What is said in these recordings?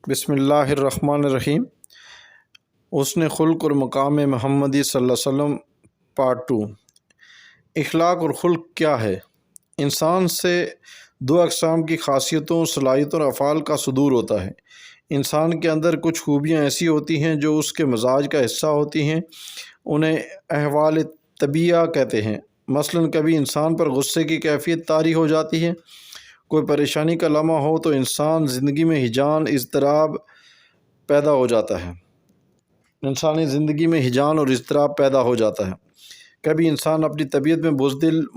بسم اللہ الرحمن الرحیم۔ حسن خلق اور مقام محمدی صلی اللہ علیہ وسلم پارٹ 2۔ اخلاق اور خلق کیا ہے؟ انسان سے دو اقسام کی خاصیتوں، صلاحیتوں اور افعال کا صدور ہوتا ہے۔ انسان کے اندر کچھ خوبیاں ایسی ہوتی ہیں جو اس کے مزاج کا حصہ ہوتی ہیں، انہیں احوال طبیعہ کہتے ہیں۔ مثلاً کبھی انسان پر غصے کی کیفیت طاری ہو جاتی ہے، کوئی پریشانی کا لمحہ ہو تو انسان زندگی میں ہیجان، اضطراب پیدا ہو جاتا ہے۔ انسانی زندگی میں ہیجان اور اضطراب پیدا ہو جاتا ہے۔ کبھی انسان اپنی طبیعت میں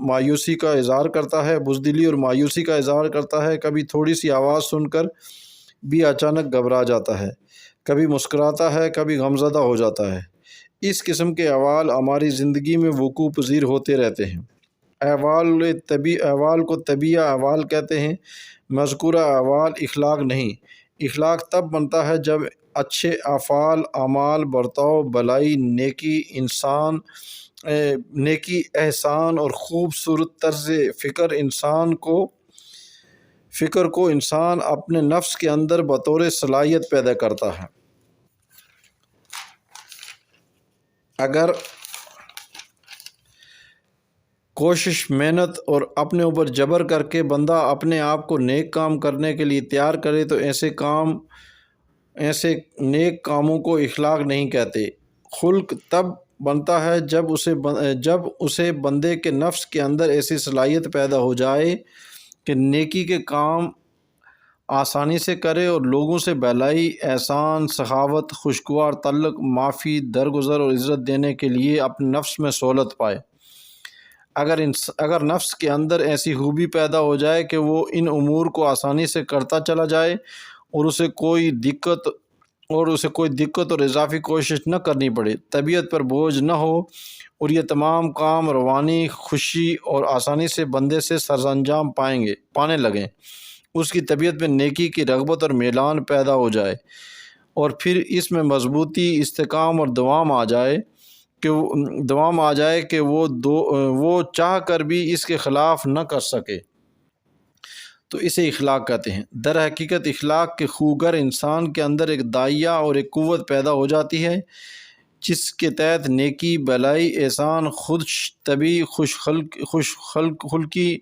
مایوسی کا اظہار کرتا ہے، بزدلی اور مایوسی کا اظہار کرتا ہے۔ کبھی تھوڑی سی آواز سن کر بھی اچانک گھبرا جاتا ہے، کبھی مسکراتا ہے، کبھی غمزدہ ہو جاتا ہے۔ اس قسم کے احوال ہماری زندگی میں وقوع پذیر ہوتے رہتے ہیں۔ احوال کو طبیعہ احوال کہتے ہیں، مذکورہ احوال اخلاق نہیں۔ اخلاق تب بنتا ہے جب اچھے افعال، اعمال، برتاؤ، بھلائی، نیکی، احسان اور خوبصورت طرز فکر کو انسان اپنے نفس کے اندر بطور صلاحیت پیدا کرتا ہے۔ اگر کوشش، محنت اور اپنے اوپر جبر کر کے بندہ اپنے آپ کو نیک کام کرنے کے لیے تیار کرے تو ایسے نیک کاموں کو اخلاق نہیں کہتے۔ خلق تب بنتا ہے جب اسے بندے کے نفس کے اندر ایسی صلاحیت پیدا ہو جائے کہ نیکی کے کام آسانی سے کرے اور لوگوں سے بھلائی، احسان، سخاوت، خوشگوار تعلق، معافی، درگزر اور عزت دینے کے لیے اپنے نفس میں سہولت پائے۔ اگر نفس کے اندر ایسی خوبی پیدا ہو جائے کہ وہ ان امور کو آسانی سے کرتا چلا جائے اور اسے کوئی دقت اور اضافی کوشش نہ کرنی پڑے، طبیعت پر بوجھ نہ ہو اور یہ تمام کام روانی خوشی اور آسانی سے بندے سے سرانجام پانے لگیں، اس کی طبیعت میں نیکی کی رغبت اور میلان پیدا ہو جائے اور پھر اس میں مضبوطی، استحکام اور دوام آ جائے کہ وہ چاہ کر بھی اس کے خلاف نہ کر سکے، تو اسے اخلاق کہتے ہیں۔ در حقیقت اخلاق کے خوگر انسان کے اندر ایک داعیہ اور ایک قوت پیدا ہو جاتی ہے جس کے تحت نیکی، بھلائی، احسان، طبعی خوش خلقی،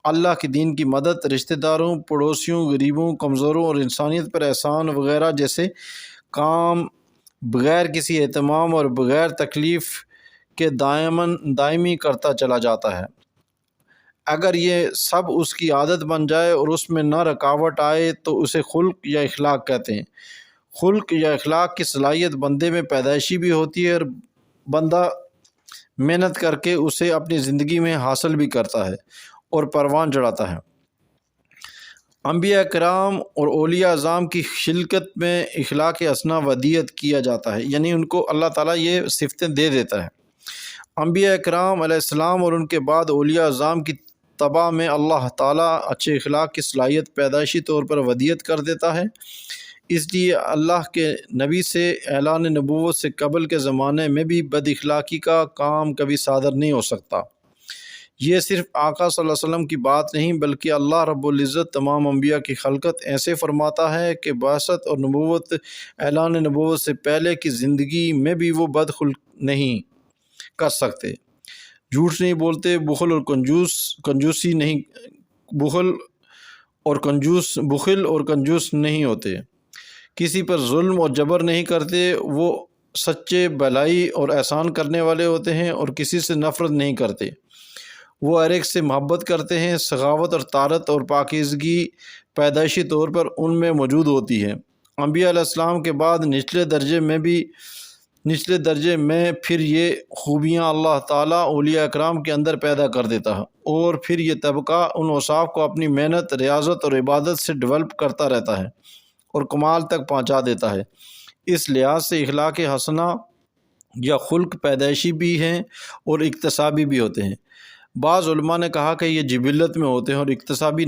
اللہ کے دین کی مدد، رشتہ داروں، پڑوسیوں، غریبوں، کمزوروں اور انسانیت پر احسان وغیرہ جیسے کام بغیر کسی اہتمام اور بغیر تکلیف کے دائمی کرتا چلا جاتا ہے۔ اگر یہ سب اس کی عادت بن جائے اور اس میں نہ رکاوٹ آئے تو اسے خلق یا اخلاق کہتے ہیں۔ خلق یا اخلاق کی صلاحیت بندے میں پیدائشی بھی ہوتی ہے اور بندہ محنت کر کے اسے اپنی زندگی میں حاصل بھی کرتا ہے اور پروان چڑھاتا ہے۔ انبیاء کرام اور اولیاء اعظام کی خلقت میں اخلاق حسنہ ودیعت کیا جاتا ہے، یعنی ان کو اللہ تعالیٰ یہ صفتیں دے دیتا ہے۔ انبیاء کرام علیہ السلام اور ان کے بعد اولیاء اعظام کی طبع میں اللہ تعالیٰ اچھے اخلاق کی صلاحیت پیدائشی طور پر ودیعت کر دیتا ہے۔ اس لیے اللہ کے نبی سے اعلان نبوت سے قبل کے زمانے میں بھی بد اخلاقی کا کام کبھی صادر نہیں ہو سکتا۔ یہ صرف آقا صلی اللہ علیہ وسلم کی بات نہیں بلکہ اللہ رب العزت تمام انبیاء کی خلقت ایسے فرماتا ہے کہ بعثت اور اعلان نبوت سے پہلے کی زندگی میں بھی وہ بد خلق نہیں کر سکتے، جھوٹ نہیں بولتے، بخل اور کنجوس نہیں ہوتے، کسی پر ظلم اور جبر نہیں کرتے، وہ سچے، بھلائی اور احسان کرنے والے ہوتے ہیں اور کسی سے نفرت نہیں کرتے، وہ ہر ایک سے محبت کرتے ہیں۔ سخاوت اور طاعت اور پاکیزگی پیدائشی طور پر ان میں موجود ہوتی ہے۔ انبیاء علیہ السلام کے بعد نچلے درجے میں پھر یہ خوبیاں اللہ تعالیٰ اولیاء اکرام کے اندر پیدا کر دیتا ہے اور پھر یہ طبقہ ان اوصاف کو اپنی محنت، ریاضت اور عبادت سے ڈیولپ کرتا رہتا ہے اور کمال تک پہنچا دیتا ہے۔ اس لحاظ سے اخلاق حسنہ یا خلق پیدائشی بھی ہیں اور اکتسابی بھی ہوتے ہیں۔ بعض علماء نے کہا کہ یہ جبلت میں ہوتے ہیں اور اکتسابی نہیں۔